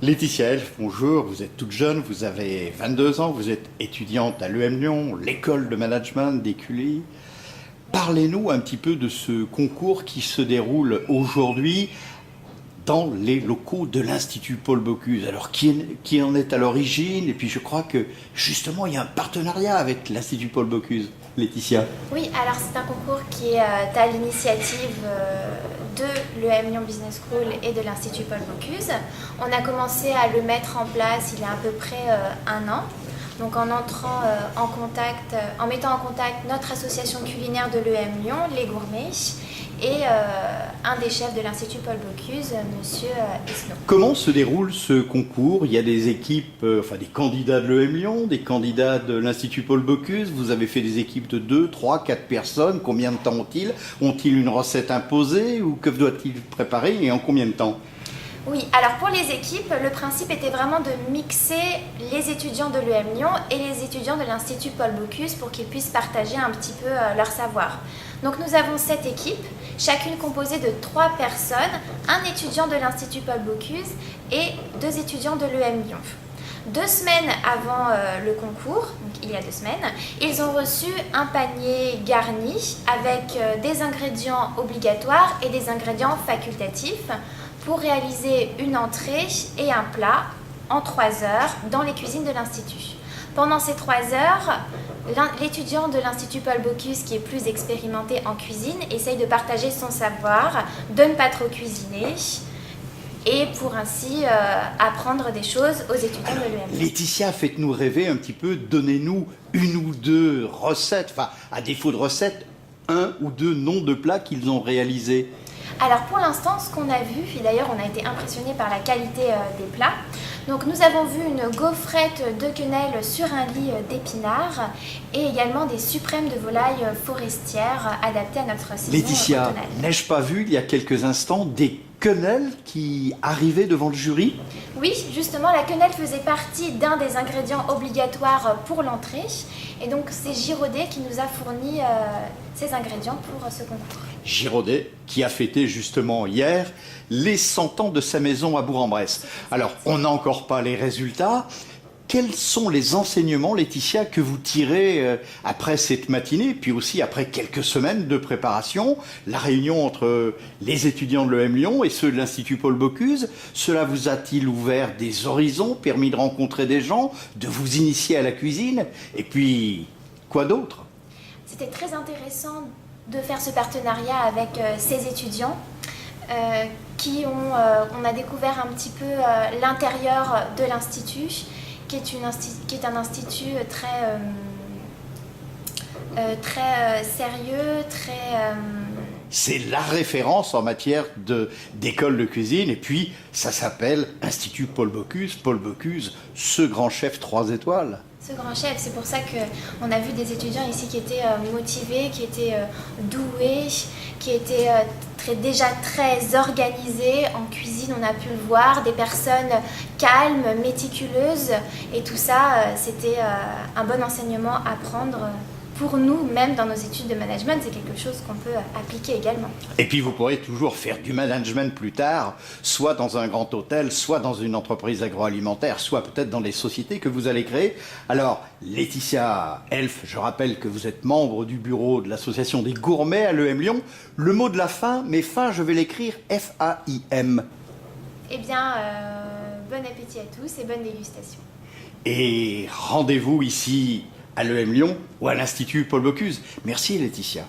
Laetitia Elf, bonjour, vous êtes toute jeune, vous avez 22 ans, vous êtes étudiante à l'EM Lyon, l'école de management d'Écully. Parlez-nous un petit peu de ce concours qui se déroule aujourd'hui dans les locaux de l'Institut Paul Bocuse. Alors, qui en est à l'origine? Et puis, je crois que, justement, il y a un partenariat avec l'Institut Paul Bocuse. Laetitia. Oui, alors c'est un concours qui est à l'initiative de l'EM Lyon Business School et de l'Institut Paul Bocuse. On a commencé à le mettre en place il y a à peu près un an. Donc en entrant en mettant en contact notre association culinaire de l'EM Lyon, les Gourmets, et un des chefs de l'Institut Paul Bocuse, Monsieur Esnault. Comment se déroule ce concours? Il y a des équipes, des candidats de l'EM Lyon, des candidats de l'Institut Paul Bocuse. Vous avez fait des équipes de 2, 3, 4 personnes. Combien de temps ont-ils? Ont-ils une recette imposée ou que doivent-ils préparer et en combien de temps? Oui, alors pour les équipes, le principe était vraiment de mixer les étudiants de l'EM Lyon et les étudiants de l'Institut Paul Bocuse pour qu'ils puissent partager un petit peu leur savoir. Donc nous avons 7 équipes, chacune composée de 3 personnes, un étudiant de l'Institut Paul Bocuse et 2 étudiants de l'EM Lyon. 2 semaines avant le concours, donc il y a 2 semaines, ils ont reçu un panier garni avec des ingrédients obligatoires et des ingrédients facultatifs pour réaliser une entrée et un plat en 3 heures dans les cuisines de l'Institut. Pendant ces 3 heures, l'étudiant de l'Institut Paul Bocuse, qui est plus expérimenté en cuisine, essaye de partager son savoir, de ne pas trop cuisiner, et pour ainsi apprendre des choses aux étudiants de l'EM. Laetitia, faites-nous rêver un petit peu, donnez-nous une ou 2 recettes, enfin à défaut de recettes, 1 ou 2 noms de plats qu'ils ont réalisés. Alors pour l'instant, ce qu'on a vu, et d'ailleurs on a été impressionné par la qualité des plats, donc nous avons vu une gaufrette de quenelle sur un lit d'épinards et également des suprêmes de volaille forestière adaptées à notre saison Laetitia, automnale. n'ai-je pas vu il y a quelques instants des quenelles qui arrivaient devant le jury? Oui, justement, la quenelle faisait partie d'un des ingrédients obligatoires pour l'entrée. Et donc, c'est Giraudet qui nous a fourni ces ingrédients pour ce concours. Giraudet, qui a fêté justement hier les 100 ans de sa maison à Bourg-en-Bresse. Alors, on n'a encore pas les résultats. Quels sont les enseignements, Laetitia, que vous tirez après cette matinée, puis aussi après quelques semaines de préparation, la réunion entre les étudiants de l'EM Lyon et ceux de l'Institut Paul Bocuse? Cela vous a-t-il ouvert des horizons, permis de rencontrer des gens, de vous initier à la cuisine? Et puis, quoi d'autre? C'était très intéressant de faire ce partenariat avec ces étudiants on a découvert un petit peu l'intérieur de l'Institut, qui est un institut très sérieux, très... C'est la référence en matière d'école de cuisine, et puis ça s'appelle Institut Paul Bocuse. Paul Bocuse, ce grand chef 3 étoiles. Ce grand chef, c'est pour ça qu'on a vu des étudiants ici qui étaient motivés, qui étaient doués, qui étaient déjà très organisés en cuisine, on a pu le voir, des personnes calmes, méticuleuses, et tout ça, c'était un bon enseignement à prendre pour nous, même dans nos études de management, c'est quelque chose qu'on peut appliquer également. Et puis vous pourrez toujours faire du management plus tard, soit dans un grand hôtel, soit dans une entreprise agroalimentaire, soit peut-être dans les sociétés que vous allez créer. Alors, Laetitia Elf, je rappelle que vous êtes membre du bureau de l'association des gourmets à l'EM Lyon. Le mot de la fin, mais fin, je vais l'écrire F-A-I-M. Eh bien, bon appétit à tous et bonne dégustation. Et rendez-vous ici à l'EM Lyon ou à l'Institut Paul Bocuse. Merci Laetitia.